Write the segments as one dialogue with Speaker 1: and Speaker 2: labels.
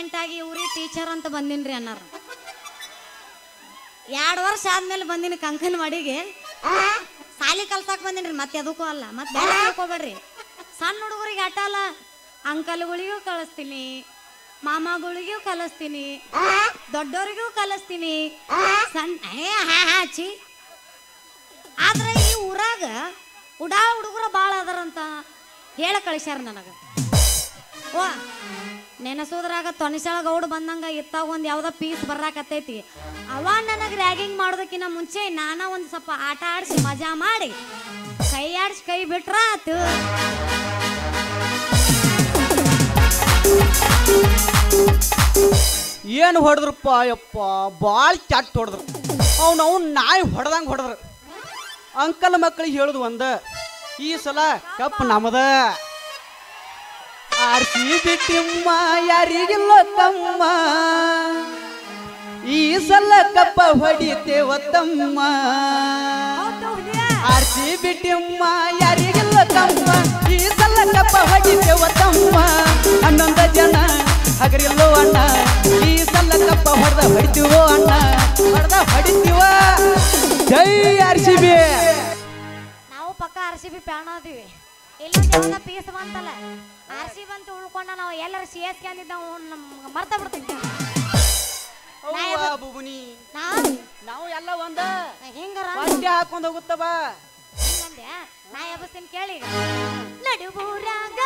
Speaker 1: Appoint ಆಗಿ ಊರಿ teacher ಅಂತ ಬಂದಿನ್ರಿ ಅನ್ನಾರ 2 ವರ್ಷ ಆದ್ಮೇಲೆ ಬಂದಿನಿ ಕಂಕನವಾಡಿಗೆ ಸಾಲಿ ಕಲ್ಸಾಕ್ ಬಂದಿನ್ರಿ ಮತ್ತೆ ಅದಕ್ಕೂ ಅಲ್ಲ ಮತ್ತೆ ಬೇರೆ ತಿಳ್ಕೊಬೇಡ್ರಿ ಸಣ್ಣ ಹುಡುಗರಿಗೆ ಆಟ ಅಲ್ಲ ಅಂಕಲ್ಗಳಿಗೂ ಕಳಿಸ್ತೀನಿ ಮಾಮಗಳಿಗೂ ಕಲಿಸ್ತೀನಿ ದೊಡ್ಡವರಿಗೂ ಕಲಿಸ್ತೀನಿ ಸಣ್ಣ ಆದ್ರೆ ಈ ಊರಾಗ ಉಡಾ ಹುಡುಗರ ಭಾಳ ಅದಾರಂತ ಹೇಳ ಕಳಿಸ್ಯಾರ ನನಗ ಓ ನೆನಸೋದ್ರಾಗ ತೊನಿಸಾಳ ಗೌಡ ಬಂದಂಗ ಇತ್ತಾಗ ಒಂದು ಯಾವ್ದೋ ಪೀಸ್ ಬರಾಕತ್ತೈತಿ ಅವ ನನಗೆ ರ್ಯಾಗಿಂಗ್ ಮಾಡೋದಕ್ಕಿಂತ ಮುಂಚೆ ನಾನ ಒಂದು ಸ್ವಲ್ಪ ಆಟ ಆಡಿಸಿ ಮಜಾ ಮಾಡಿ ಕೈ ಆಡಿಸಿ ಕೈ ಬಿಟ್ರ ಆತು
Speaker 2: ಏನು ಹೊಡೆದ್ರಪ್ಪ ಯಪ್ಪ ಭಾಳ ಕೆಟ್ಟ ಹೊಡೆದ್ರು ಅವ್ನು ನಾಯಿ ಹೊಡೆದ್ರು ಅಂಕಲ್ ಮಕ್ಕಳಿಗೆ ಹೇಳುದು ಒಂದ ಈ ಸಲ ಕಪ್ ನಮದ ಆರ್ಸಿ ಬಿಟ್ಟಿಮ್ಮ ಯಾರಿಗಿಲ್ಲ ತಮ್ಮ ಈ ಸಲ ಕಪ್ಪ ಹೊಡಿತೇವ ತಮ್ಮ ಆರ್ಸಿ ಬಿಟ್ಟಿಮ್ಮ ಯಾರಿಗಿಲ್ಲ ತಮ್ಮ ಈ ಸಲ ಕಪ್ಪ ಹೊಡಿತೇವ ತಮ್ಮ 11 ಜನ ಹಗರಿಲ್ಲೋ ಅಣ್ಣ ಈ ಸಲ ಕಪ್ಪ ಹೊಡಿತೀವೋ ಅಣ್ಣ ಹೊಡಿತೀವ ಜೈ RCB
Speaker 1: ನಾವು ಪಕ್ಕ RCB ಫ್ಯಾನ್ ಅದೀವಿ ಇಲ್ಲೊಂದು ಯಾವ್ದೋ ಪೀಸ್ ಬಂತಲ್ಲ RCB ಅಂತ ಉಳ್ಕೊಂಡ ನಾವು ಎಲ್ಲರೂ CSK ಅಂದಿದ್ದ ಮರ್ತ ಬಿಡ್ತೀವಿ ನಾವು ಎಲ್ಲ ಒಂದ ಹಿಂಗಾರ
Speaker 2: ಹಾಕೊಂಡ್ ಹೋಗುತ್ತವ
Speaker 1: ನಾ ಎಬಸ್ತೀನಿ ಕೇಳಿ ನಡುಬೂರಾಗ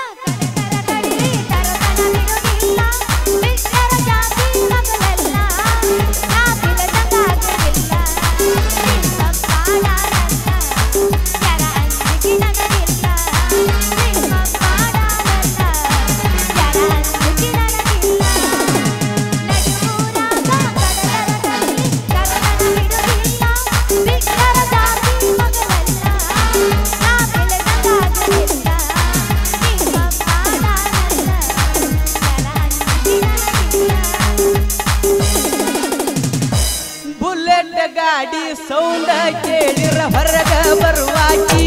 Speaker 2: ಗಾಡಿ ಸೌಂಡ ಕೇಳಿರ ಹೊರಗ ಬರುವಾಕಿ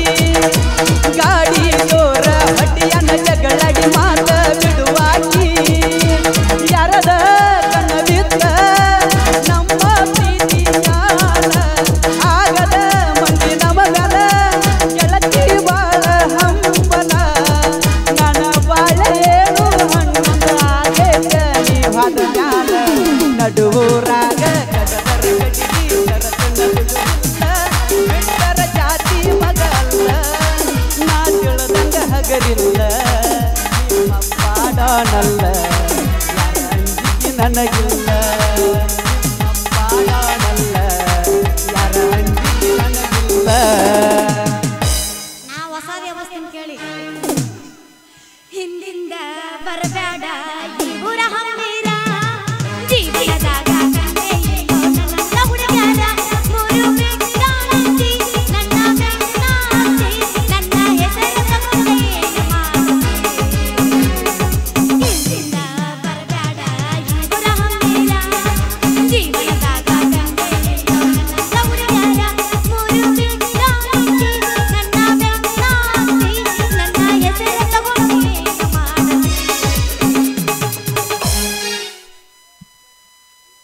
Speaker 2: ಗಾಡಿ ದೂರ ಹಟ್ಟಿಯನ್ನ ಜಗಳಾಡಿ ಮಾತ ಬಿಡುವಾಕಿ ಯಾರದ ಕಣ್ಣ ಬಿತ್ತ ನಮ್ಮ ಪ್ರೀತಿಯಾನ ಆಗದ ಮಂದಿ ನಮಗನ ಗೆಳತಿ ಬಾಳ ಹಂಬಲ ನನ್ನ ಬಾಳೇನು ಹಣ್ಣಾಗೆ ನೀವಾದ ಜ್ಞಾನ ನಡುವೂರಾಗ ಬಿಟ್ಟರ ಜಾತಿ ಮಗಲ್ಲ ನಾ ತಿಳಿದಂಗ ಹಗರಿಲ್ಲ ನಿಮ್ಮ ಪಾಡನಲ್ಲ ಅಂಜಿಕೆ ನನಗಿಲ್ಲ ಪಾಡನಲ್ಲ ಯಾರ ಅಂಜಿಕೆ ನನಗಿಲ್ಲ
Speaker 1: ನಾ ಹೊಸದ ವ್ಯವಸ್ಥೆ ಕೇಳಿ ಹಿಂದಿಂದ ಬರಬೇಡ ಈ ಊರ ಹಮ್ಮಿರ ಜೀವನದಾಗ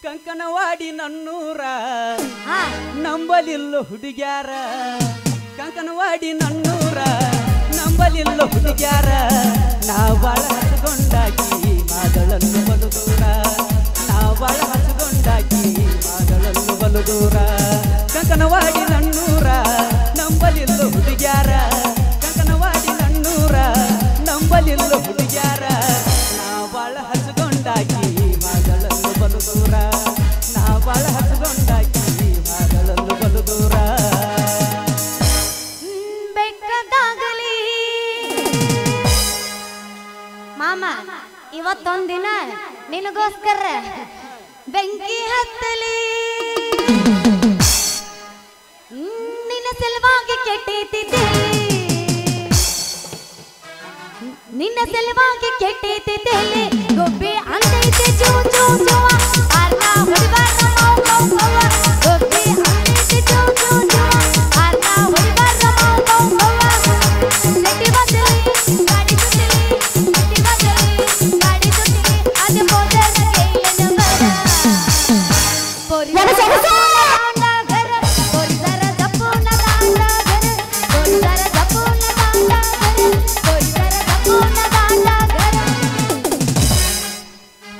Speaker 2: ಕಂಕನವಾಡಿ ನನ್ನೂರ ನಂಬಲಿಲ್ಲ ಹುಡುಗ್ಯಾರ ಕಂಕನವಾಡಿ ನನ್ನೂರ ನಂಬಲಿಲ್ಲ ಹುಡುಗ್ಯಾರ ನಾ ಬಾಳ ಹಚ್ಕೊಂಡಾಕಿ ಮಾದಳನ್ನು ಬಲು ದೂರ ನಾ ಬಾಳ ಹಚ್ಕೊಂಡಾಕಿ ಮಾದಳನ್ನು ಬಲು ದೂರ ಕಂಕನವಾಡಿ ನನ್ನೂರ ನಂಬಲಿಲ್ಲ ಹುಡುಗ್ಯಾರ ಕಂಕನವಾಡಿ ನನ್ನೂರ ನಂಬಲಿಲ್ಲ ಹುಡುಗ್ಯಾರ ನಾ ಬಾಳ ಹಚ್ಕೊಂಡಾಕಿ ಮಾದಳನ್ನು ಬಲು ದೂರ ನಾ ಬಾಳ ಹಚ್ಕೊಂಡಾಕಿ ಮಾದಳನ್ನು ಬಲು ದೂರ
Speaker 1: ಬೆಕ್ಕದಾಗಲಿ ಮಾಮ ಇವತ್ತೊಂದಿನ ನಿನಗೋಸ್ಕರ ಬೆಂಕಿ ಹತ್ತಲಿ ನಿನ್ನ ಸಲುವಾಗಿ ಕೆಟ್ಟೈತಿದೆ ನಿನ್ನ ಸಲುವಾಗಿ ಕೆಟ್ಟೈತಿದೆ ಗೊಬ್ಬೆ ಅಂತೈತೆ ಚೂ ಚೂ ಚೂವ ಆರ್ನ ಹೊಡಿಬಾರ್ದ ಮಾವು ಮಾವು ಮಾವ ಗೊಬ್ಬೆ ಅಂತೈತೆ ಚೂ ಚೂ ಚೂವ ಆರ್ನ ಹೊಡಿಬಾರ್ದ ಮಾವು ಮಾವು ಮಾವ ನೆಟ್ಟಿ ಬದಲಿ ಗಾಡಿ ಸುತ್ತಲಿ ನೆಟ್ಟಿ ಬದಲಿ ಗಾಡಿ ಸುತ್ತಲಿ ಅದು ಹೋದರೆ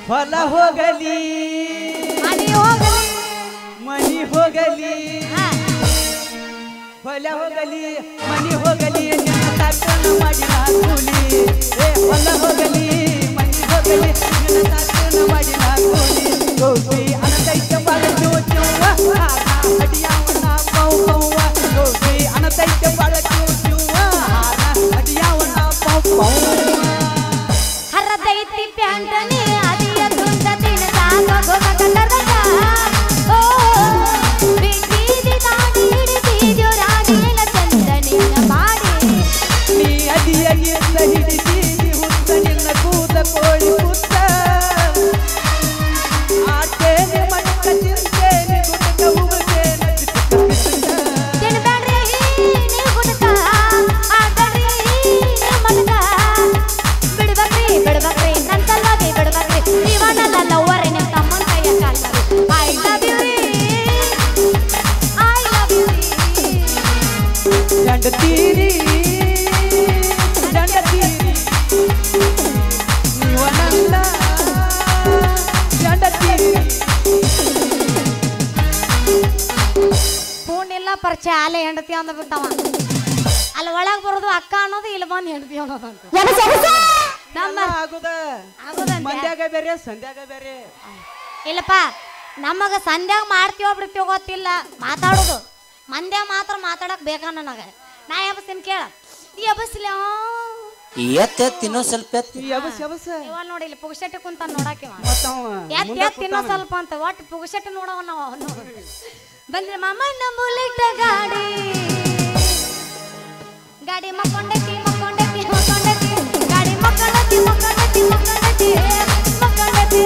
Speaker 2: ಹೊಲ ಹೋಗಲಿ
Speaker 1: ಮನಿ ಹೋಗಲಿ
Speaker 2: ಮನಿ ಹೋಗಲಿ
Speaker 1: ಹಾ.
Speaker 2: ಹೊಲ ಹೋಗಲಿ ಮನಿ ಹೋಗಲಿ ನಿನ್ನ ತಾಕನ ಮಾಡಿ ನಾ ಕೂಲಿ ಏ ಹೊಲ ಹೋಗಲಿ ಮನಿ ಹೋಗಲಿ ನಿನ್ನ ತಾಕನ ಮಾಡಿ ನಾ ಕೂಲಿ ಗೋಪಿ ಅನಂತೈತ ಬಾಳ ಚೂಚುವ ಹಡಿಯಾವನ ಪೌ ಪೌವ ಗೋಪಿ ಅನಂತೈತ ಬಾಳ ಚೂಚುವ ಹಡಿಯಾವನ ಪೌ ಪೌ
Speaker 1: ಹರದೈತಿ ಪ್ಯಾಂಟನೆ ಅದಿಯ ತುಂಡ ದಿನ ಸಾಗ ಗೋಗ ಕಲ್ಲರಗ ಓ ಬಿಟ್ಟಿದಿ ದಾಡಿ ಹಿಡಿಸಿದ್ಯೋ ರಾಣಿಯಲ ಚಂದನಿನ ಮಾಡಿ
Speaker 2: ನೀ ಅದಿಯಗಿಂದ ಹಿಡಿಸಿ ಹುತ್ತ ನಿನ್ನ ಕೂದ ಕೋಳಿ ಹುತ್ತ ಆಟೇನೆ ಮನಕ ಚಿಂತೇನೆ ಗುಟಕ ಉಗುತೇನೆ
Speaker 1: ತಿನ್ಬೇಡ್ರಿ ನೀ ಗುಟಕ ಆಡಡ್ರಿ ಮಟಕ ಬಿಡ್ಬೇಕ್ರಿ ನನ್ನ ಸಲುವಾಗಿ ಬಿಡ್ಬೇಕ್ರಿ ಜೀವನಲ್ಲ ಲವ್ವರೇ ನಿಮ್ಮ ತಮ್ಮನ ಕೈಯ ಕಾಲ್ತಾರೆ ಐ ಲವ್ ಯು
Speaker 2: ದಂಡತೀರಿ ನೀವು ನನ್ನ ದಂಡತೀರಿ
Speaker 1: ಫೋನ್ ಇಲ್ಲ ಪರಿಚಯ ಅಲ್ಲೇ ಹೆಂಡತಿ ಅಂದ ಬಿಟ್ಟವ ಅಲ್ಲಿ ಒಳಗೆ ಬರೋದು ಅಕ್ಕ ಅನ್ನೋದು ಇಲ್ಲಿ ಬಂದು ಹೆಂಡತಿ ಅನ್ನೋದು ಅಂತ ನಮ್ಮ
Speaker 2: ಆಗುದ
Speaker 1: ಆಗೋದಂತೆ
Speaker 2: ಮಂದ್ಯಾಗ ಬೇರೆ ಸಂಧ್ಯಾಗ ಬೇರೆ
Speaker 1: ಇಲ್ಲಪ್ಪ ನಮಗ ಸಂಧ್ಯಾಗ ಮಾಡ್ತೀವೋ ಬಿಡ್ತೀವೋ ಗೊತ್ತಿಲ್ಲ ಮಾತಾಡೋದು ಮಂದ್ಯಾಗ ಮಾತ್ರ ಮಾತಾಡಕ್ ಬೇಕಾ ನನಗೆ ನಾ ಎಬಸ್ತೀನಿ ಕೇಳ ಈ ಎಬಸ್ಲ
Speaker 3: ಎತ್ತೆತ್ ಇನ್ನೊಂದ್ ಸ್ವಲ್ಪ ಎತ್ತಿ
Speaker 2: ಯಬಸ್
Speaker 1: ಇವಾಗ ನೋಡಿ ಇಲ್ಲಿ ಪುಗಶೆಟ್ಟಿ ಕುಂತ ನೋಡಾಕಿವ
Speaker 2: ಮತ್ತವ
Speaker 1: ಎತ್ ತಿನ್ನೋ ಸ್ವಲ್ಪ ಅಂತ ಒಟ್ಟು ಪುಗಶೆಟ್ಟಿ ನೋಡವ ನಾವು ಬಂದ್ರೆ ಮಾಮಣ್ಣ ಬುಲೆಟ್ ಗಾಡಿ ಗಾಡಿ ಮಕ್ಕೊಂಡೈತಿ ಮಕ್ಕೊಂಡೈತಿ ಮಕ್ಕೊಂಡೈತಿ ಗಾಡಿ ಮಕ್ಕೊಂಡೈತಿ ಮಕ್ಕೊಂಡೈತಿ ಮಕ್ಕೊಂಡೈತಿ ಮಕ್ಕೊಂಡೈತಿ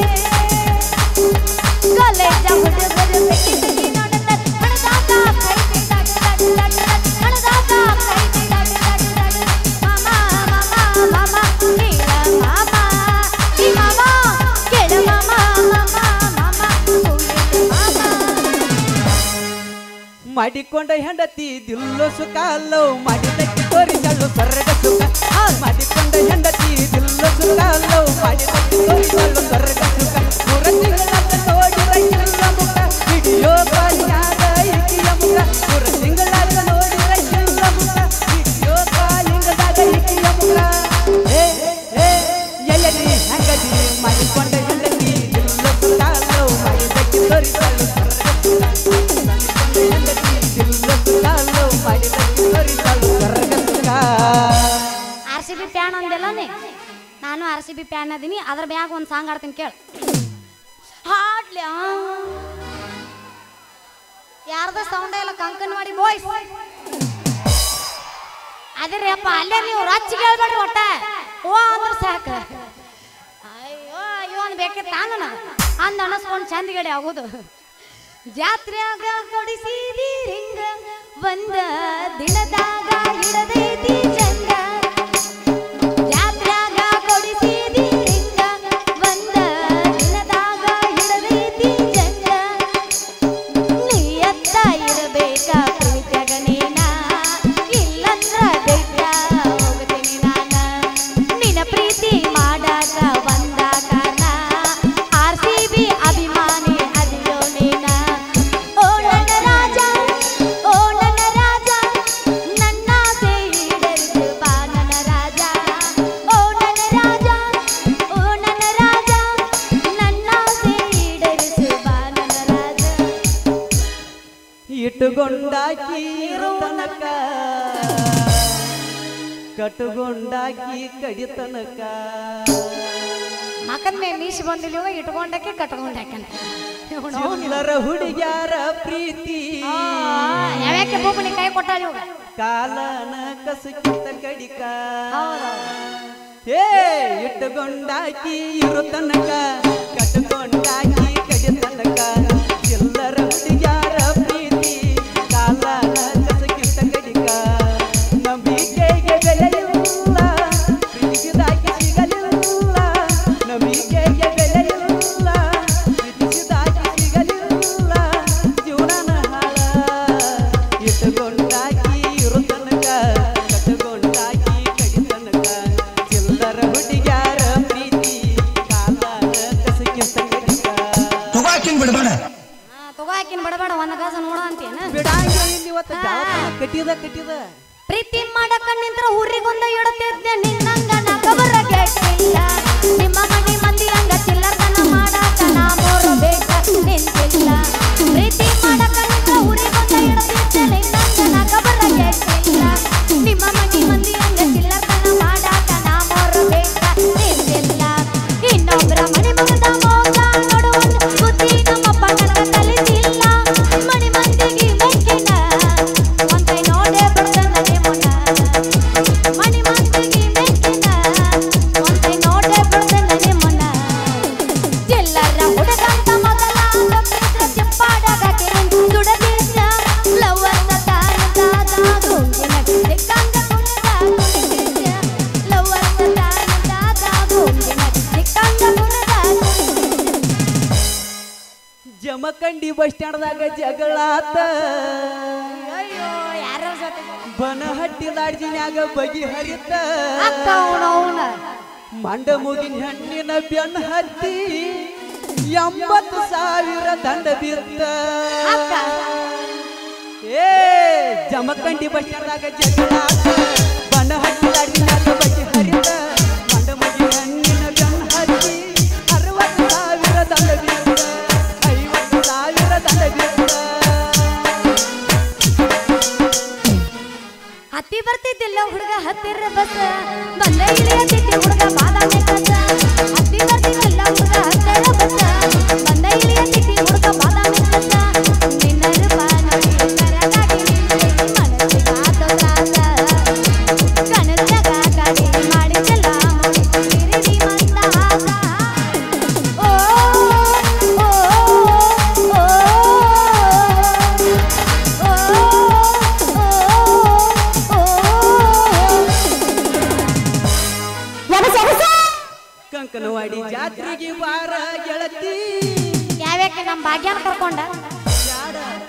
Speaker 1: ಕಾಲೇಜ ಹುಡುಗರು ಬೆಕ್ಕಿ ಬೆಕ್ಕಿ ನೋಡುತ್ತಾರೆ ಹಣದಾತ ಕೈತಿ ದಾಡು ದಾಡು ದಾಡು ದಾಡು ಹಣದಾತ ಕೈತಿ ದಾಡು ದಾಡು ದಾಡು ಮಾಮ ಮಾಮ ಮಾಮ ಕೇಳ ಮಾಮ ಈ ಮಾಮ ಕೇಳ ಮಾಮ ಮಾಮ ಮಾಮ ಬುಲೆಟ್ ಮಾಮ
Speaker 2: ಮಾಡಿಕೊಂಡ ಹೆಂಡತಿ ದಿಲ್ಲು ಸುಖ ಲವ್ ಮಾಡಿದಕ್ಕೆ ತೋರಿಸಲು ಸ್ವರ್ಗ ಸುಖ ಮಾಡಿಕೊಂಡ ಹೆಂಡತಿ ದಿಲ್ಲು ಸುಖ ಲವ್ ಮಾಡಿದಕ್ಕೆ ತೋರಿಸಲು ಸ್ವರ್ಗ ಸುಖ ಮೂರ ತಿಂಗಳಾದ ನೋಡಿರ ಇಲ್ಲ ಮುಖ ವಿಡಿಯೋ ಕಾಲಿಂಗಾದ ಈಕಿಯ ಮುಖ ಮೂರ ತಿಂಗಳಾದ ನೋಡಿರ ಇಲ್ಲ ಮುಖ ವಿಡಿಯೋ ಕಾಲಿಂಗದಾಗ ಈಕಿಯ ಮುಖ ಏ ಏ ಎಲ್ಲಿ ಹೆಂಗದಿ ಮಾಡಿಕೊಂಡ ಹೆಂಡತಿ ದಿಲ್ಲು ಸುಖ ಲವ್ ಮಾಡಿದಕ್ಕೆ ತೋರಿಸಲು ಸ್ವರ್ಗ
Speaker 1: RCB ಪ್ಯಾನ್ ಅಂದೆಲ್ಲನೇ ನಾನು RCB ಪ್ಯಾನ್ ಅದೀನಿ ಅದ್ರ ಬ್ಯಾಗ ಒಂದು ಸಾಂಗ್ ಆಡ್ತೀನಿ ಕೇಳ ಹಾಡ್ಲ್ಯಾ ಯಾರ್ದ ಸೌಂಡ್ ಇಲ್ಲ ಕಂಕನವಾಡಿ ಬಾಯ್ಸ್ ಅದೇ ಅಪ್ಪ ಅಲ್ಲೇ ನೀವು ರಚ್ಚಿ ಕೇಳ್ಬೇಡ್ರಿ ಒಟ್ಟ ಓ ಅಂದ್ರೆ ಸಾಕ ಅಯ್ಯೋ ಅಯ್ಯೋ ಅಂದ್ ಬೇಕಿತ್ತ ನಾನು ಅಂದ ಅನಸ್ಕೊಂಡು ಚಂದಗಡೆ ಆಗೋದು ಜಾತ್ರೆಯಾಗ ಕೊಡಿಸಿದಿ ರಿಂಗ ಒಂದ ದಿನದಾಗ ಹಿಡದೈತಿ ಚಂದ ಜಾತ್ರೆಯಾಗ ಕೊಡಿಸಿದಿ ರಿಂಗ ಒಂದ ದಿನದಾಗ ಹಿಡದೈತಿ ಚಂದ ನೀಯತ್ತ ಇರಬೇಕ ಪ್ರೀತ್ಯಾಗ ನೀನ ಇಲ್ಲಂದ್ರ ಬೆಟ್ಟ ಹೋಗ್ತೀನಿ ನಾನ ನಿನ್ನ ಪ್ರೀತಿ ಮಾಡಾಕ ಬಂದ ಕಾರಣ RCB ಅಭಿಮಾನಿ ಅದಿಯೋ ನೀನ ಓ ನನ್ನ ರಾಜ ಓ ನನ್ನ ರಾಜ ನನ್ನ ಈಡೇರಿಸು ಬಾ ನನ್ನ ರಾಜ ಓ ನನ್ನ ರಾಜ ಓ ನನ್ನ ರಾಜ ನನ್ನ ಈಡೇರಿಸು ಬಾ ನನ್ನ ರಾಜ
Speaker 2: ಇಟ್ಟುಕೊಂಡಾಕಿ ತನಕ ಕಟ್ಟುಕೊಂಡಾಕಿ ಕಡಿತನಕ
Speaker 1: ಮಕದ ಮೇಲೆ ಮೀಸಿ ಬಂದಿಲ್ಲ ಇಟ್ಕೊಂಡಕ್ಕೆ ಕಟ್ಕೊಂಡಾಕಂತ
Speaker 2: ಚಿಲ್ಲರ ಹುಡುಗ್ಯಾರ ಪ್ರೀತಿ
Speaker 1: ಯಾವ್ಯಾಕೆ ಬೊಬ್ಬನಿ ಕೈ ಕೊಟ್ಟಾಳ ಇವಾಗ
Speaker 2: ಕಾಲನ ಕಸಕ್ಕಿಂತ ಕಡಿಕ ಏ ಇಟ್ಟುಕೊಂಡಾಕಿ ತನಕ ಕಟ್ಟುಕೊಂಡಾಕಿ ಕಡಿತನಕ ಚಿಲ್ಲರ ಹುಡುಗ್ಯಾರ ಪ್ರೀತಿ ಕಾಲನ ಕಸಕ್ಕಿಂತ ಕಡಿಕ ನಂಬಿಕೆಗೆ ಬೆಲೆಯಿಲ್ಲ ಪ್ರೀತಿಸಿದಾಗಿ ಸಿಗಲಿಲ್ಲ ನಂಬಿಕೆಗೆ ಬೆಲೆಯಿಲ್ಲ ಪ್ರೀತಿಸಿದಾಗಿ ಸಿಗಲಿಲ್ಲ ಜೀವನ ಹಾಳ ಇಟ್ಟುಕೊಂಡಾಗಿ ತನಕ ಕಟ್ಟುಕೊಂಡಾಗಿ ಕಡಿತನಕ ಚಿಲ್ಲರ ಹುಡುಗ್ಯಾರ ಪ್ರೀತಿ ಕಾಲನ ಕಸಕ್ಕಿಂತ ಜಮಖಂಡಿ ಬಸ್ ಸ್ಟ್ಯಾಂಡ್ದಾಗ ಜಗಳಾತ
Speaker 1: ಅಯ್ಯೋ ಯಾರ ಜೊತೆ
Speaker 2: ಬನಹಟ್ಟಿ ಲಾಡ್ಜಿನ್ಯಾಗ ಬಗೆಹರಿತ
Speaker 1: ಅಕ್ಕ ಅವನ
Speaker 2: ಮಂಡ ಮುಗಿನ ಹೆಣ್ಣಿನ ಬೆನ್ನ ಹತ್ತಿ 80,000 ದಂಡ ಬಿತ್ತ
Speaker 1: ಅಕ್ಕ
Speaker 2: ಏ ಜಮಖಂಡಿ ಬಸ್ ಸ್ಟ್ಯಾಂಡ್ದಾಗ ಜಗಳಾತ ಬನಹಟ್ಟಿ ಲಾಡ್ಜಿನ್ಯಾಗ ಬಗೆಹರಿತ ಮಂಡ ಮುಗಿನ ಹೆಣ್ಣಿನ ಬೆನ್ನ ಹತ್ತಿ 60,000 ದಂಡ ಬಿತ್ತ 50,000 ದಂಡ ಬಿತ್ತ
Speaker 1: ಹತ್ತಿ ಬರ್ತಿದ್ದಿಲ್ಲ ಹುಡುಗ ಹತ್ತಿರ ಬಸ್ ಬಂದ ಇಳಿಯತ್ತಿದ್ದಿ ಹುಡುಗ ಬಾದಾಮಿ ಕಸ ಹತ್ತಿ ಬರ್ತಿದ್ದಿಲ್ಲ ಹುಡುಗ ಹತ್ತಿರ ಬಸ್ ಬಂದ ಇಳಿಯತ್ತಿದ್ದಿ ಹುಡುಗ ಬಾದಾಮಿ ಕಸ ನಿನ್ನ ರೂಪ ನೋಡಿ ಕರಗಾಗಿ ಮನಸ್ಸಿಗೆ ಆತ ತ್ರಾಸ ಕನಸಾಗ ಗಾಡಿ ಮಾಡಿದ್ದೆಲ್ಲ ಮುಗಿಸಿರಿ ಮಂದಹಾಸ ಓ ಓ ಓ
Speaker 2: ಕಂಕನವಾಡಿ ಜಾತ್ರೆಗೆ ಬಾರ ಗೆಳತಿ
Speaker 1: ಯಾವ್ಯಾಕೆ ನಮ್ಮ ಭಾಗ್ಯನ ಕರ್ಕೊಂಡ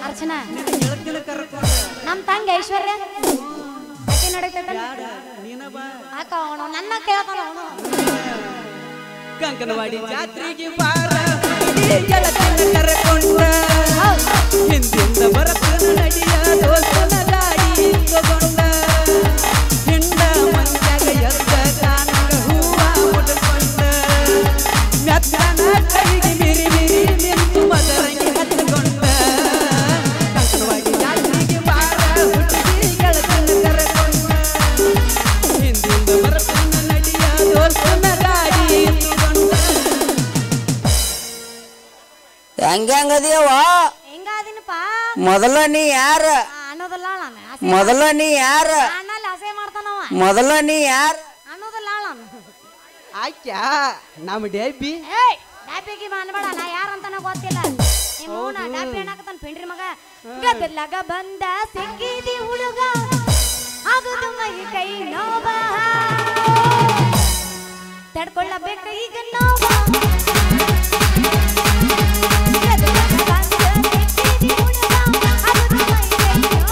Speaker 1: ಅರ್ಚನಾ
Speaker 2: ಗೆಳತಿನ ಕರ್ಕೊಂಡ
Speaker 1: ನಮ್ಮ ತಂಗಿ ಐಶ್ವರ್ಯ ಆಕೆ ನಡೀತೈತೆ
Speaker 2: ನೀನ ಬಾ
Speaker 1: ಆಕ ಅವನು ನನ್ನ ಕೇಳ್ತಾನ ಅವನು
Speaker 2: ಕಂಕನವಾಡಿ ಜಾತ್ರೆಗೆ ಬಾರ ಗೆಳತಿನ ಕರ್ಕೊಂಡ ಹಿಂದಿಂದ ಬರತನ ನಡಿಯ ದೋಸ್ತನ ಗಾಡಿ ತಗೊಂಡ ಹಿಂಡ ಮಂದ್ಯಾಗ ಎದ್ದ ಕಾನಂಗ ಹೂವ ಮುಡ್ಕೊಂಡ ಮೆತ್ತನ ಕೈಗೆ ಮಿರಿ ಮಿರಿ ನಿಂತು ಮದರಂಗಿ ಹತ್ತಕೊಂಡ ಕಂಕನವಾಡಿ ಜಾತ್ರೆಗೆ ಬಾರ ಹುಡುಗಿ ಗೆಳತಿನ ಕರ್ಕೊಂಡ ಹಿಂದಿಂದ ಬರತನ ನಡಿಯ ದೋಸ್ತನ ಗಾಡಿ ತಗೊಂಡ
Speaker 3: ಹೆಂಗದಿಯವ
Speaker 1: ಹೆಂಗಾದಿನಪ್ಪ
Speaker 3: ಮೊದಲ ನೀ ಯಾರ
Speaker 1: ಅನ್ನೋದಲ್ಲ ನಾನು
Speaker 3: ಮೊದಲ ನೀ ಯಾರ
Speaker 1: ಅಣ್ಣಲ್ಲಿ ಹಸೆ ಮಾಡ್ತಾನವ
Speaker 3: ಮೊದಲ ನೀ ಯಾರ
Speaker 1: ಅನ್ನೋದಲ್ಲ ನಾನು
Speaker 2: ಆಕ್ಯಾ ನಮ್ಮ ಡೆಬ್ಬಿ
Speaker 1: ಏಯ್ ಡಾಪಿಗೆ ಮಾಡಬೇಡ ನಾ ಯಾರಂತನ ಗೊತ್ತಿಲ್ಲ ನಿಮ್ಮವನ ಡಾಪಿ ಏನಾಕತಾನ ಪಿಂಡ್ರಿ ಮಗ ಗದಲಾಗ ಬಂದ ಸಿಕ್ಕಿದಿ ಹುಡುಗ ಆಗುದು ಮೈ ಕೈ ನೋವ ತಡ್ಕೊಳ್ಳಬೇಕ ಈಗ ನೋವ ಗದಲಾಗ ಬಂದ ಸಿಕ್ಕಿದಿ ಹುಡುಗ ಆಗುದು ಮೈ ಕೈ ನೋವ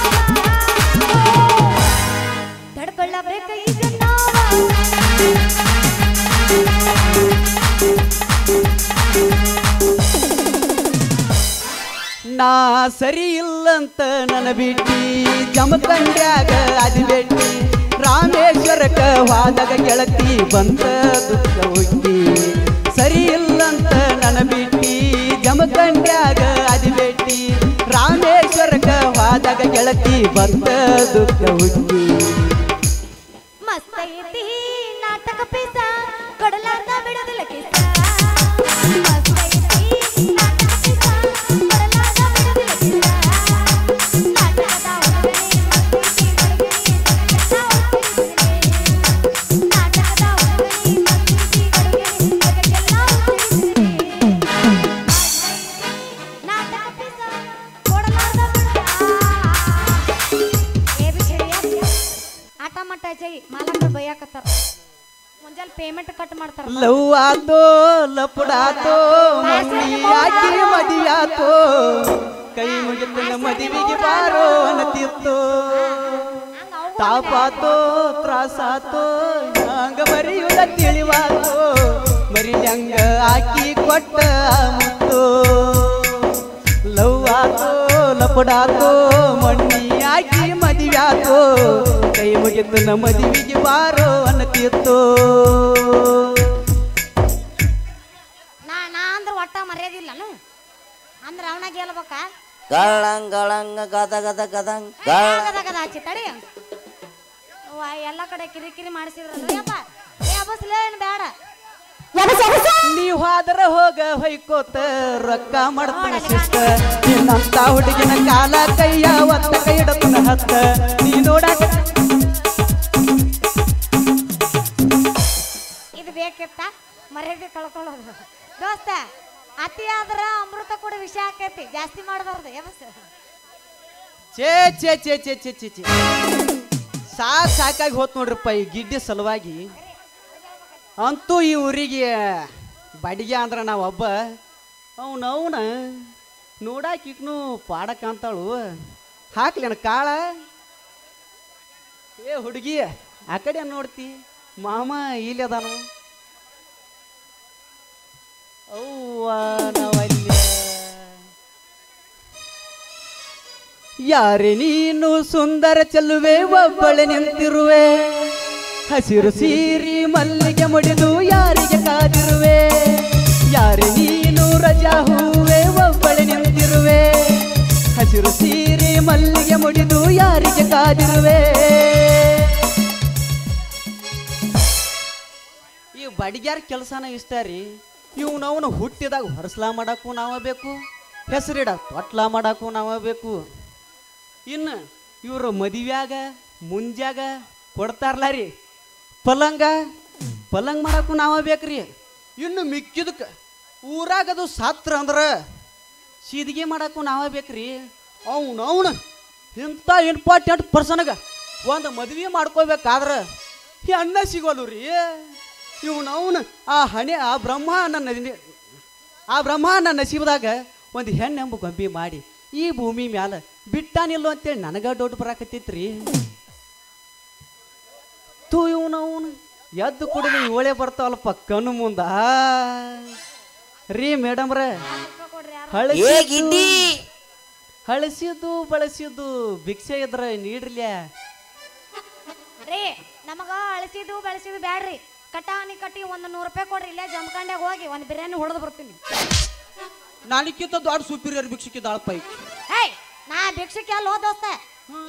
Speaker 1: ತಡ್ಕೊಳ್ಳಬೇಕ ಈಗ ನೋವ
Speaker 2: ನಾ ಸರಿ ಇಲ್ಲಂತ ನನ್ನ ಬಿಟ್ಟಿ ಜಮಖಂಡ್ಯಾಗ ಅದಿ ಬೆಟ್ಟಿ ರಾಮೇಶ್ವರಕ್ಕ ಹೋದಾಗ ಗೆಳತಿ ಬಂತ ದುಃಖ ಹುಟ್ಟಿ ಸರಿ ಇಲ್ಲಂತ ನನ್ನ ಬಿಟ್ಟಿ ಜಮಖಂಡ್ಯಾಗ ಅದಿ ಬೆಟ್ಟಿ ರಾಮೇಶ್ವರಕ್ಕ ಹೋದಾಗ ಗೆಳತಿ ಬಂತ ದುಃಖ ಹುಟ್ಟಿ
Speaker 1: ಮಸ್ತ ಐತಿ ನಾಟಕ ಪೀಸ ಕೊಡಲಾರ್ದ ಬಿಡೋದಿಲ್ಲ ಕಿಸ ಮಸ್ತ ಐತಿ ನಾಟಕ ಪೀಸ ಕೊಡಲಾರ್ದ ಬಿಡೋದಿಲ್ಲ ಕಿಸ ನಾಟಕದ ಹುಡುಗನೇ ಮಸ್ತಿ ಹುಡುಗನೇ ನಾಟಕದ ಹುಡುಗನೇ ಮಸ್ತಿ ಹುಡುಗನೇ ನಾಟಕ ಪೀಸ ಕೊಡಲಾರ್ದ ಬಿಡ ಆಟ ಮಟ್ಟ ಜೈ ಮಾಲಕರು ಬೈಯಾಕತ್ತಾರ ಮುಂಜಾನೆ ಪೇಮೆಂಟ್ ಕಟ್ ಮಾಡ್ತಾರ
Speaker 2: ಲವ್ ಆತೋ ಲಪಡಾತೋ ಮಮ್ಮಿ ಆಕಿ ಮದಿಯಾತೋ ಕೈ ಮುಗಿತನ ಮದಿವಿಗೆ ಬಾರೋ ಅನ್ನತಿತ್ತೋ ತಾಪಾತೋ ತ್ರಾಸಾತೋ ಹಂಗ ಮರಿಯುದ ತಿಳಿವಾತೋ ಮರಿಯಂಗ ಆಕಿ ಕೊಟ್ಟ ಮುತ್ತೋ ಲವ್ ಆತೋ ಲಪಡಾತೋ ಮಣ್ಣಿ ಆಕಿ ಮದಿವ್ಯಾತೋ ಕೈ ಮುಗಿತನ ಮದಿವಿಗೆ ಬಾರೋ ಅನ್ನತಿತ್ತೋ
Speaker 1: ನಾ ಅಂದ್ರೆ ಒಟ್ಟ ಮರ್ಯಾದಿಲ್ಲನು ಅಂದ್ರೆ ಅವನ ಗೆಲ್ಬೇಕ
Speaker 3: ಗಳಂಗ್ ಗದ ಗದ ಗದಂಗ್
Speaker 1: ಗದ ಹಚ್ಚಿ ತಡಿ ಎಲ್ಲ ಕಡೆ ಕಿರಿಕಿರಿ ಮಾಡಿಸಿದ್ರಲ್ಲ ಯಪ್ಪ ಏ ಅಬಸ್ಲೇ ಏನು ಬೇಡ
Speaker 2: ನೀವ್ ಹೋದ್ರ ಹೋಗ ಹೊಯ್ಕೋತ ರೊಕ್ಕ ಮಾಡ್ತಾನ ಶಿಸ್ತ ನಿನ್ನಂತ ಹುಡುಗಿನ ಕಾಲ ಕೈಯ ಒತ್ತ ಕೈ ಹಿಡತನ ಹತ್ತ ನೀ ನೋಡಾಕ
Speaker 1: ಇದು ಬೇಕಿತ್ತ ಮರ್ಯಾದೆ ಕಳ್ಕೊಳ್ಳೋದು ದೋಸ್ತ ಅತಿ ಆದ್ರ ಅಮೃತ ಕೂಡ ವಿಷ ಆಕೈತಿ ಜಾಸ್ತಿ ಮಾಡಬಾರ್ದು ಯಬಸ್
Speaker 2: ಛೇ ಛೇ ಛೇ ಛೇ ಛೇ ಛೇ ಛೇ ಸಾಕಾಗಿ ಹೋತ್ ನೋಡ್ರಪ್ಪ ಈ ಗಿಡ್ಡಿ ಸಲುವಾಗಿ ಅಂತೂ ಈ ಊರಿಗೆ ಬಾಡಿಗೆ ಅಂದ್ರ ನಾವೊಬ್ಬ ಅವನ ನೋಡಾಕಿಕ್ನು ಪಾಡಕ್ ಅಂತಾಳು ಹಾಕ್ಲೇನ ಕಾಳ ಏ ಹುಡುಗಿ ಆ ಕಡೆ ನೋಡ್ತಿ ಮಾಮ ಇಲ್ಲಿ ಅದಾನು ಅವ್ವ ನಾವಲ್ಲ ಯಾರೇ ನೀನು ಸುಂದರ ಚೆಲ್ಲುವೆ ಒಬ್ಬಳೆ ನಿಂತಿರುವೆ ಹಸಿರು ಸೀರಿ ಮಲ್ಲಿಗೆ ಮುಡಿದು ಯಾರಿಗೆ ಕಾದಿರುವೆ ಯಾರೇ ನೀನು ರಜಾ ಹೂವೆ ಒಬ್ಬಳೆ ನಿಂತಿರುವೆ ಹಸಿರು ಸೀರಿ ಮಲ್ಲಿಗೆ ಮುಡಿದು ಯಾರಿಗೆ ಕಾದಿರುವೆ ಈ ಬಡಿಗ್ಯಾರ ಕೆಲಸನ ಇಷ್ಟ ರೀ ಇವ್ನವನು ಹುಟ್ಟಿದಾಗ ಹೊರಸ್ಲಾ ಮಾಡಕ್ಕೂ ನಾವ ಬೇಕು ಹೆಸರಿಡ ತೊಟ್ಲಾ ಮಾಡಕ್ಕೂ ನಾವ ಬೇಕು ಇನ್ನು ಇವರು ಮದುವ್ಯಾಗ ಮುಂಜಾಗ ಕೊಡ್ತಾರಲ್ಲ ರೀ ಪಲಂಗ ಮಾಡಕ್ಕೂ ನಾವ ಬೇಕ್ರಿ ಇನ್ನು ಮಿಕ್ಕಿದಕ್ಕೆ ಊರಾಗದು ಸಾತ್ರ ಅಂದ್ರೆ ಸೀದಿಗೆ ಮಾಡಕ್ಕೂ ನಾವ ಬೇಕ್ರಿ ಅವನು ಇಂಥ ಇಂಪಾರ್ಟೆಂಟ್ ಪರ್ಸನ್ಗ ಒಂದು ಮದುವೆ ಮಾಡ್ಕೋಬೇಕಾದ್ರೆ ಹೆಣ್ಣ ಸಿಗೋಲು ರೀ ಇವನವನು ಆ ಬ್ರಹ್ಮ ನನ್ನ ನಸೀಬದಾಗ ಒಂದು ಹೆಣ್ಣೆಂಬ ಗೊಂಬಿ ಮಾಡಿ ಈ ಭೂಮಿ ಮ್ಯಾಲ ಬಿಟ್ಟಾನಿಲ್ಲೋ ಅಂತೇಳಿ ನನಗ ಡೌಟ್ ಬರಾಕತ್ತಿತ್ರಿ ತೂ ಇವನವನು ಎದ್ದು ಕುಡಿದು ಇವಳೆ ಬರ್ತಾವಲ್ಪ ಕಣ್ಣು ಮುಂದ ರೀ ಮೇಡಮ್ರ ಹಳಸಿದ್ದು ಬಳಸಿದ್ದು ಭಿಕ್ಷೆ ಇದ್ರ ನೀಡ್ರಲ್ಯ
Speaker 1: ರೀ ನಮಗ ಅಳಸಿದ್ದು ಬಳಸಿದ್ದು ಬ್ಯಾಡ್ರಿ ಕಟ್ಟಾನಿ ಕಟ್ಟಿ ಒಂದು 100 ರೂಪಾಯಿ ಕೊಡ್ರಿ ಇಲ್ಲೇ ಜಮಖಂಡ್ಯಾಗ ಹೋಗಿ ಒಂದು ಬಿರಿಯಾನಿ ಹೊಡೆದು ಬರ್ತೀನಿ
Speaker 2: ನನಕ್ಕಿಂತ ದೊಡ್ಡ ಸುಪೀರಿಯರ್ ಭಿಕ್ಷಕಿದ್ದಾಳಪ್ಪ
Speaker 1: ಹೇ ನಾ ಭಿಕ್ಷಕ್ಕೆ ಅಲ್ಲ ದೋಸ್ತ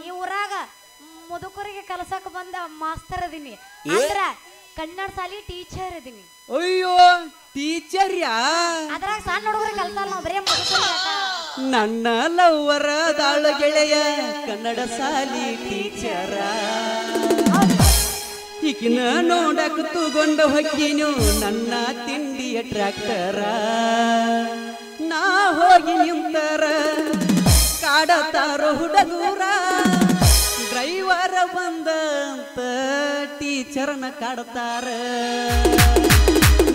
Speaker 1: ಈ ಊರಾಗ ಮುದುಕರಿಗೆ ಕಲಸಕ್ಕೆ ಬಂದ ಮಾಸ್ತರ್ ಅದೀನಿ ಅಂದ್ರ ಕನ್ನಡ ಶಾಲಿ ಟೀಚರ್ ಅದೀನಿ
Speaker 2: ಅಯ್ಯೋ ಟೀಚರ್ ಯಾ
Speaker 1: ಅದ್ರಾಗ ಸಣ್ಣ ಹುಡುಗರಿಗೆ ಕಲ್ಸಲ್ಲ ನಾವು ಬರೀ ಮುದುಕರಿಗೆ
Speaker 2: ನನ್ನ ಲವ್ವರ ದಾಳ ಗೆಳೆಯ ಕನ್ನಡ ಶಾಲಿ ಟೀಚರ ಈಗಿನ ನೋಡಕ್ ತಗೊಂಡು ಹೊಕ್ಕಿನು ನನ್ನ ತಿಂಡಿಯ ಟ್ರ್ಯಾಕ್ಟರ ನಾ ಹೋಗಿ ನಿಂತರ ಕಾಡತಾರೋ ಹುಡುಗೂರ ಡ್ರೈವರ ಬಂದಂತ ಟೀಚರ್ನ ಕಾಡ್ತಾರ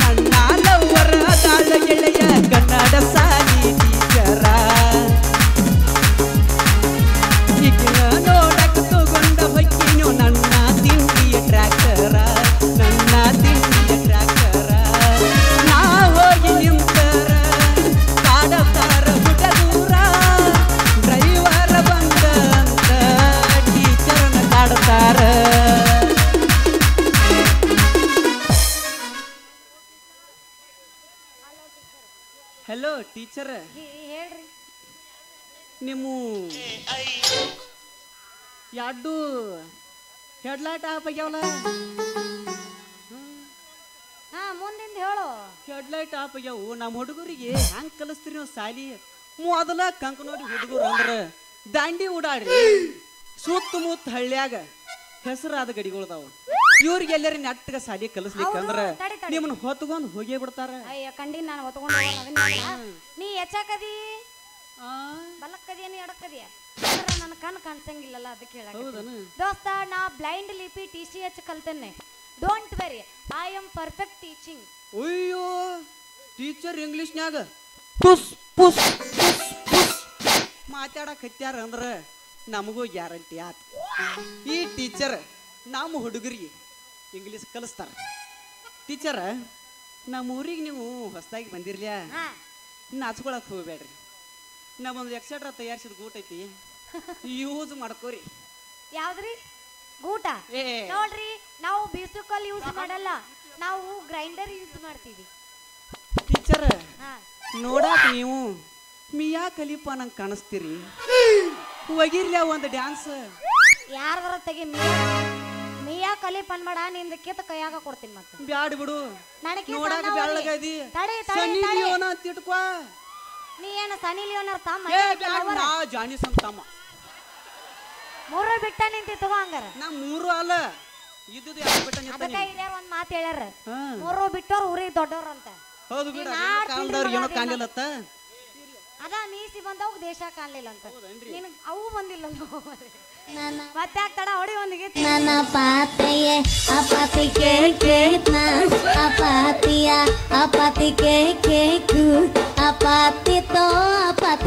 Speaker 2: ನನ್ನ ಲವ್ವರ ದಾಳ ಗೆಳೆಯ ಕನ್ನಡ ಶಾಲಿ ಟೀಚರ ಈಗಿನ ನೋಡಕ್ ತಗೊಂಡ ಹೊಕ್ಕಿನು ನನ್ನ ತಿಂಡಿಯ ಟ್ರ್ಯಾಕ್ಟರ ನನ್ನ ತಿಂಡಿಯ ಟ್ರ್ಯಾಕ್ಟರ ನಾ ಹೋಗಿ ನಿಂತರ ಕಾಡತಾರ ಹುಡುಗೂರ ಡ್ರೈವರ ಬಂದಂತ ಟೀಚರ್ನ ಕಾಡ್ತಾರ ಹಲೋ ಟೀಚರ್
Speaker 1: ಹೇಳ್ರಿ
Speaker 2: ನಿಮ್ಮ ಎರಡು ಹೆಡ್ಲೈಟ್ ಆಫ್ ಆಗ್ಯಾವಲ್ಲ
Speaker 1: ಹಾ ಮುಂದಿಂದ ಹೇಳು
Speaker 2: ಹೆಡ್ಲೈಟ್ ಆಫ್ ಆಗ್ಯಾವು ನಮ್ಮ ಹುಡುಗರಿಗೆ ಹ್ಯಾಂಗ ಕಲಿಸ್ತೀರಿ ನಾವು ಸಾಲಿ ಮೊದಲ ಕಂಕ ನೋಡಿ ಹುಡುಗರು ಅಂದ್ರ ದಾಂಡಿ ಓಡಾಡ್ರಿ ಸುತ್ತಮುತ್ತ ಹಳ್ಳ್ಯಾಗ ಹೆಸರಾದ ಗಡಿಗಳದಾವ ಇವ್ರಿಗೆ ಎಲ್ಲರಿ ನೆಟ್ಟಗ ಸಾಲಿ ಕಲಿಸ್ಲಿಕ್ಕಂದ್ರ ನಿಮ್ಮನ್ನ ಹೊತ್ಕೊಂಡ್ ಹೋಗೇ ಬಿಡ್ತಾರ
Speaker 1: ಅಯ್ಯ ಕಂಡಿ ನಾನು ಹೊತ್ಕೊಂಡು ನೀ ಹೆಚ್ಚಾಕದಿ ಬಲಕ್ಕದಿಯ ನೀ ಎಡಕ್ಕದಿಯ ನನ್ನ ಕಣ್ಣು ಕಾಣಿಸಂಗಿಲ್ಲಲ್ಲ ಅದಕ್ಕೆ ಹೇಳ ದೋಸ್ತ ನಾ ಬ್ಲೈಂಡ್ ಲಿಪಿ TCH ಕಲ್ತೇನೆ don't very I am perfect teaching
Speaker 2: ಅಯ್ಯೋ ಟೀಚರ್ ಇಂಗ್ಲಿಷ್ನ್ಯಾಗ ಪುಸ್ ಪುಸ್ ಪುಸ್ ಪುಸ್ ಮಾತಾಡಕ್ ಹತ್ಯಾರ ಅಂದ್ರ ನಮಗೂ ಗ್ಯಾರಂಟಿ ಆತ ಈ ಟೀಚರ್ ನಮ್ಮ ಹುಡುಗರಿಗೆ ಇಂಗ್ಲಿಷ್ ಕಲಿಸ್ತಾರ ಟೀಚರ್ ನಮ್ಮ ಊರಿಗೆ ನೀವು ಹೊಸದಾಗಿ ಬಂದಿರ್ಲಿಯ ನಾಚ್ಕೊಳಕ್ ಹೋಗ್ಬೇಡ್ರಿ ನಮ್ಮೊಂದು ಎಕ್ಸೆಟ್ರಾ ತಯಾರಿಸಿದ ಗೂಟ ಐತಿ ಯೂಸ್ ಮಾಡ್ಕೋರಿ
Speaker 1: ಯಾವ್ದ್ರಿ ಗೂಟ ನೋಡ್ರಿ ನಾವು ಬೇಸಿಕಲ್ ಯೂಸ್ ಮಾಡಲ್ಲ ನಾವು ಗ್ರೈಂಡರ್ ಯೂಸ್ ಮಾಡ್ತೀವಿ
Speaker 2: ಟೀಚರ್ ನೋಡಾಕ ನೀವು ಮಿಯಾ ಖಲೀಫಾ ನಂಗೆ ಕಾಣಿಸ್ತೀರಿ ಹೋಗಿರ್ಲಿಯ ಒಂದು ಡ್ಯಾನ್ಸ್
Speaker 1: ಯಾರದರ ತೆಗಿ ಮಿಯಾ ಖಲೀಫಾ ಅನ್ಬೇಡ ನಿಂದ ಕಿತ್ತ ಕೈಯಾಗ ಕೊಡ್ತೀನಿ ಮತ್ತೆ
Speaker 2: ಬ್ಯಾಡ ಬಿಡು ನೋಡಾಕ ಬೆಳ್ಳಗದಿ ಸನಿ ಲಿಯೋನ ಅಂತ ಇಟ್ಕೋ
Speaker 1: ನೀ ಏನು ಸನಿ ಲಿಯೋನರ್ ತಮ್ಮ
Speaker 2: ನಾ ಜಾನಿಸನ್ ತಮ್ಮ
Speaker 1: ಮೂರು ಬಿಟ್ಟ ನಿಂತಿ ತಗೋ ಹಂಗಾರ
Speaker 2: ನಾ ಮೂರು ಅಲ್ಲ ಇದ್ದುದು ಯಾಕೆ ಬಿಟ್ಟ ನಿಂತ
Speaker 1: ಅದಕ್ಕೆ ಹಿರಿಯರು ಒಂದು ಮಾತು ಹೇಳ್ಯಾರ ಮೂರು ಬಿಟ್ಟವ್ರು ಊರಿಗೆ ದೊಡ್ಡವ್ರು ಅಂತ
Speaker 2: ಹೌದು ಬಿಡ ಕಾಲದವ್ರು ಏನೋ ಕಾಣಲಿಲ್ಲತ್ತ
Speaker 1: ಅದ ಮೀಸಿ ಬಂದವ್ ದೇಶ ಕಾಣಲಿಲ್ಲ ಅಂತ ನಿನಗೆ ಅವು ಬಂದಿಲ್ಲ ಮತ್ತೆ ಆಗ್ತಾಡ ಹೊಡಿ ಒಂದಿಗೆ
Speaker 4: ನನ್ನ ಪಾತೆಯೇ ಅಪಾತಿ ಕೇಳ್ತೇನ ಅಪಾತಿಯ ಅಪಾತಿ ಕೇಕು ಅಪಾತಿ ತೋ ಅಪಾತಿ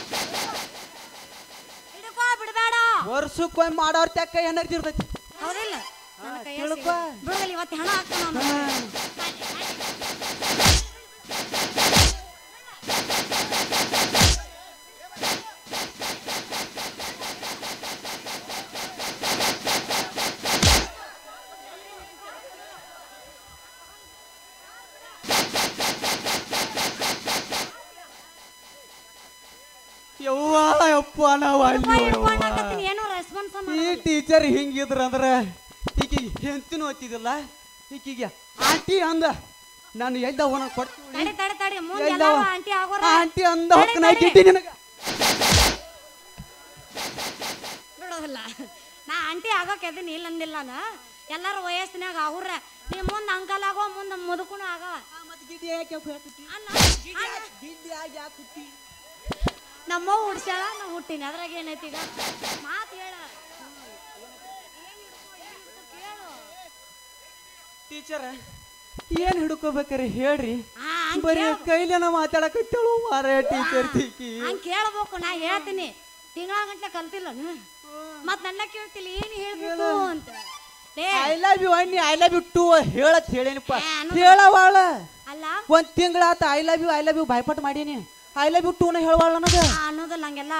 Speaker 2: ವರ್ಷಕ್ಕೊಮ್ಮೆ ಮಾಡೋರ್ ತೆಕ್ಕ ಎನರ್ಜಿ ಇರ್ತೈತಿ
Speaker 1: ಹೌದಿಲ್ಲ ನನ್ನ ಕೈಯಾಗ
Speaker 2: ತಿಳ್ಕೊ.
Speaker 1: ಬಿಡುಗಲ್ಲಿ ಇವತ್ತು ಹಣ ಹಾಕ್ತಾನ ಅವನು.
Speaker 2: ಯಪ್ಪ ನಾವು
Speaker 1: ಏನೋ ರೆಸ್ಪಾನ್ಸ್
Speaker 2: ಈ ಟೀಚರ್ ಹಿಂಗಿದ್ರ ಈಕಿಗೆ ಹೆಂತಿನೂ ಓದ್ತಿದಿಲ್ಲ ಈಕಿಗೆ ಆಂಟಿ ಅಂದ ನಾನು ಎಲ್ದ ಅವನ ಕೊಡ್ತೀನಿ
Speaker 1: ತಡಿ ಮುಂದೆ ಎಲ್ಲಾರು ಆಂಟಿ ಆಗೋರ
Speaker 2: ಆಂಟಿ ಅಂದ ಹೊಕ್ಕನ ಗಿಡ್ಡಿ ನಿನಗ
Speaker 1: ಬಿಡೋದಿಲ್ಲ ನಾ ಆಂಟಿ ಆಗೋಕೆ ಅದೀನಿ ಇಲ್ಲ ಅಂದಿಲ್ಲ ನಾ ಎಲ್ಲಾರು ವಯಸ್ಸಿನಾಗ ಅವ್ರ ನೀ ಮುಂದೆ ಅಂಕಲ್ ಆಗೋ ಮುಂದೆ ಮುದುಕುನು ಆಗವ ನಮ್ಮವ್ವ ಹುಡ್ಸ್ಯಾಳ ನಾ ಹುಟ್ಟಿನಿ ಅದ್ರಾಗ ಏನೈತಿ ಈಗ ಮಾತು ಹೇಳ
Speaker 2: ಟೀಚರ್ ಏನ್ ಹಿಡ್ಕೋಬೇಕ್ರಿ ಹೇಳ್ರಿ ಬರೀ ಕೈಲೇನ ಮಾತಾಡಕತ್ತೇಳು ಮಾರೇ ಟೀಚರ್ ಟೀಕಿ
Speaker 1: ಹಂಗೆ ಕೇಳ್ಬೇಕು ನಾ ಹೇಳ್ತೀನಿ ತಿಂಗಳ ಗಂಟ್ಲೆ ಕಲ್ತಿಲ್ಲ ಮತ್ ನನ್ನ ಕೇಳ್ತಿಲ್ಲ ಏನು ಹೇಳ್ಬೇಕು ಅಂತ
Speaker 2: ಐ ಲವ್ ಯು ಅನ್ನಿ ಐ ಲವ್ ಯು ಟು ಹೇಳತ್ ಹೇಳೇನಪ್ಪ ಹೇಳವಾಳ
Speaker 1: ಅಲ್ಲ
Speaker 2: ಒಂದ್ ತಿಂಗಳಾತ ಐ ಲವ್ ಯು ಬಾಯ್ಪಾಟ್ ಮಾಡೀನಿ ಐ ಲವ್ ಯು ಟು ನ ಹೇಳವಾಳ ನನಗ
Speaker 1: ಅನ್ನೋದಲ್ಲ ಹಂಗೆಲ್ಲ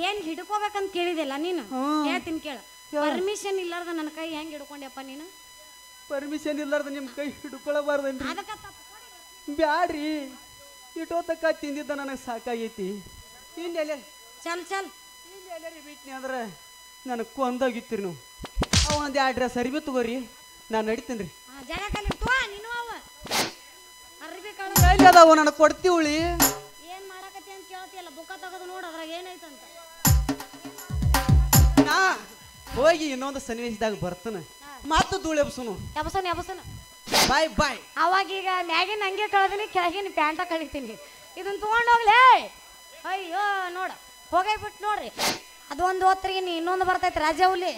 Speaker 1: ಏನ್ ಹಿಡ್ಕೋಬೇಕಂತ ಕೇಳಿದಿಲ್ಲ ನೀನು ಹೇಳ್ತೀನಿ ಕೇಳ ಪರ್ಮಿಷನ್ ಇಲ್ಲಾರ್ದ ನನ್ನ ಕೈ ಹೆಂಗ್ ಹಿಡ್ಕೊಂಡ್ಯಪ್ಪ ನೀನು
Speaker 2: ಪರ್ಮಿಷನ್ ಇಲ್ಲಾರ್ದ ನಿಮ್ ಕೈ ಹಿಡ್ಕೊಳಬಾರ್ದನ್ರಿ
Speaker 1: ಅದಕ್ಕ
Speaker 2: ಬ್ಯಾಡ್ರಿ ಇಟೋತಕ್ಕ ತಿಂದಿದ್ದ ನನಗೆ ಸಾಕಾಗೈತಿ ಹಿಂದೆಲೆ
Speaker 1: ಚಲ್
Speaker 2: ಹಿಂದೆಲ್ಲರಿ ಬಿಟ್ನಿ ಅಂದ್ರೆ ನನಗೆ ಕೊಂದೋಗಿತ್ತೀರಿ ನೀವು ಅವ ಒಂದು ಅಡ್ರೆಸ್ ಅರಿವಿ ತಗೋರಿ ನಾನು ನಡಿತೀನಿ ರೀ
Speaker 1: ಜಾಗ ಕಲಿರ್ತೋ ನೀನು ಅವ ಅರ್ಬಿ ಕಳ
Speaker 2: ಎಲ್ಲಿ ಅದಾವ ನನಗೆ ಕೊಡ್ತೀವಳಿ
Speaker 1: ಏನ್ ಮಾಡಕತ್ತಿ ಅಂತ ಕೇಳ್ತಿಯಲ್ಲ ಬುಕ್ಕ ತಗದು ನೋಡು ಅದ್ರಾಗ ಏನೈತಂತ
Speaker 2: ನಾ ಹೋಗಿ ಇನ್ನೊಂದು ಸನ್ನಿವೇಶದಾಗ ಬರ್ತಾನೆ ಮತ್ತು ಧೂಳು ಎಬ್ಸುನು
Speaker 1: ಎಬಸನ
Speaker 2: ಬಾಯ್
Speaker 1: ಅವಾಗೀಗ ಮ್ಯಾಗಿನ ಹಂಗೆ ಕಳ್ದಿನಿ ಕೆಳಗಿನ ಪ್ಯಾಂಟ ಕಳಿತೀನಿ ಇದನ್ನ ತಗೊಂಡೋಗ್ಲೇ ಅಯ್ಯೋ ನೋಡ ಹೋಗೇ ಬಿಟ್ಟು ನೋಡ್ರಿ ಅದು ಒಂದು ಹೊತ್ತರಿಗೆ ಇನ್ನೊಂದು ಬರ್ತೈತಿ ರಾಜ ಹುಲಿ